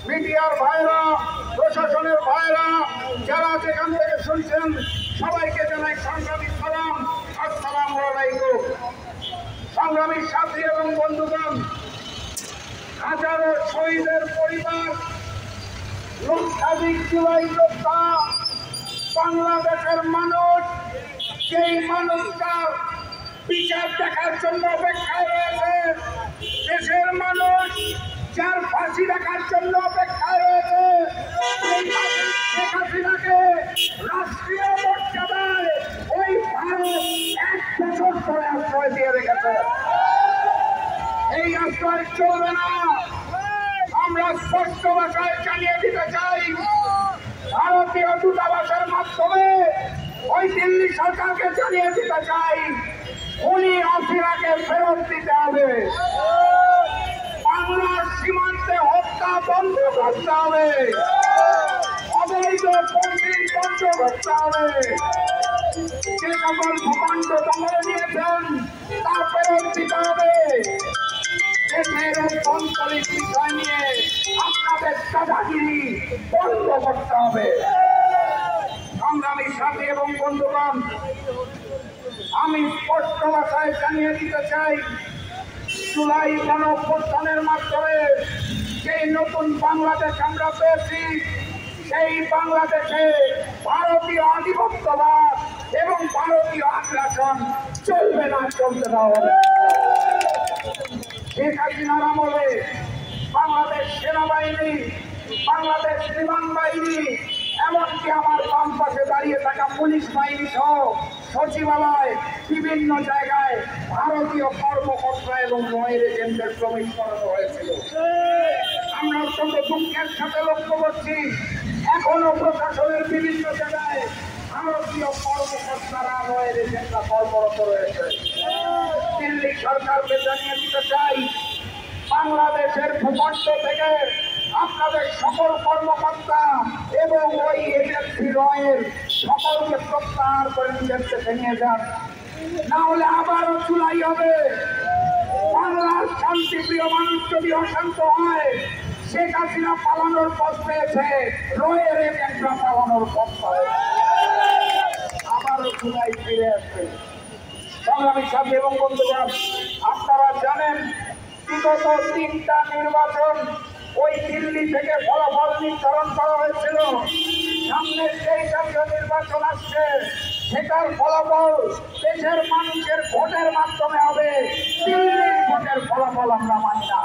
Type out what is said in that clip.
মিডিয়ার ভাইরা, প্রশাসনের ভাইরা, যারা যেখান থেকে শুনছেন সবাইকে জানাই সংগ্রামী সালাম, আসসালামু আলাইকুম। সংগ্রামী সাথী এবং বন্ধুগণ, হাজারো শহীদের পরিবার, লক্ষাধিক জুলাই যোদ্ধা, বাংলাদেশের মানুষ, সেই মানুষটার বিচার দেখার জন্য অপেক্ষায় রয়েছে। দেশের মানুষ যার ফাঁসি দেখার জন্য অপেক্ষায় রয়েছে। শেখ হাসিনাকে রাষ্ট্রীয় মর্যাদায় ওই ভারত 1 বছর ধরে আশ্রয় দিয়ে রেখেছে। এই আশ্রয় চলবে না। আমরা স্পষ্ট ভাষায় জানিয়ে দিতে চাই, ভারতীয় দূতাবাসের মাধ্যমে ওই দিল্লি সরকারকে জানিয়ে দিতে চাই, উনি হাসিনাকে ফেরত দিতে হবে। বাংলার সীমান্তে হত্যা বন্ধ করতে হবে, অবৈধ বন্দী বন্ধ করতে হবে। যে সকল ভূখণ্ড দখলে নিয়েছেন তা ফেরত দিতে হবে। দেশের অভ্যন্তরীণ বিষয় নিয়ে আপনাদের দাদাগিরি বন্ধ করতে হবে। সংগ্রামী সাথী এবং বন্ধুগণ, আমি স্পষ্ট ভাষায় জানিয়ে দিতে চাই, জুলাই গণঅভ্যুত্থানের মাধ্যমে সেই নতুন বাংলাদেশ আমরা পেয়েছি, সেই বাংলাদেশে ভারতীয় আধিপত্যবাদ এবং ভারতীয় আগ্রাসন চলবে না, চলতে দেওয়া হবে। শেখ হাসিনার আমলে বাংলাদেশ সেনাবাহিনী, বাংলাদেশ বিমান বাহিনী, এমনকি আমার বাম পাশে দাঁড়িয়ে থাকা পুলিশ বাহিনী সহ সচিবালয়, বিভিন্ন জায়গায় ভারতীয় কর্মকর্তা এবং নয়ের এজেন্টের প্রবেশ করানো হয়েছিল। আমরা অত্যন্ত দুঃখের সাথে লক্ষ্য করছি, এখনো প্রশাসনের বিভিন্ন জায়গায় ভারতীয় কর্মকর্তারা নয়ের এজেন্টরা কর্মরত রয়েছে। দিল্লি সরকারকে জানিয়ে দিতে চাই, বাংলাদেশের ভূখণ্ড থেকে আপনাদের সকল কর্মকর্তা এবং ওই এজেন্সি রয়ের সকলকে প্রত্যাহার করে নিজের দেশে নিয়ে যান, না হলে আবারও চুলাই হবে। বাংলার শান্তিপ্রিয় মানুষ যদি অশান্ত হয়, শেখ হাসিনা পালানোর পথ পেয়েছে, রয়ের এজেন্টরা পালানোর পথ পাবে, আবারও চুলাই ফিরে আসবে। সংগ্রামী সাথী এবং বন্ধুগণ, আপনারা জানেন বিগত 3টা নির্বাচন ওই দিল্লি থেকে ফলাফল নির্ধারণ করা হয়েছিল। সামনে সেই জাতীয় নির্বাচন আসছে, সেটার ফলাফল দেশের মানুষের ভোটের মাধ্যমে হবে। দিল্লির ভোটের ফলাফল আমরা মানি না।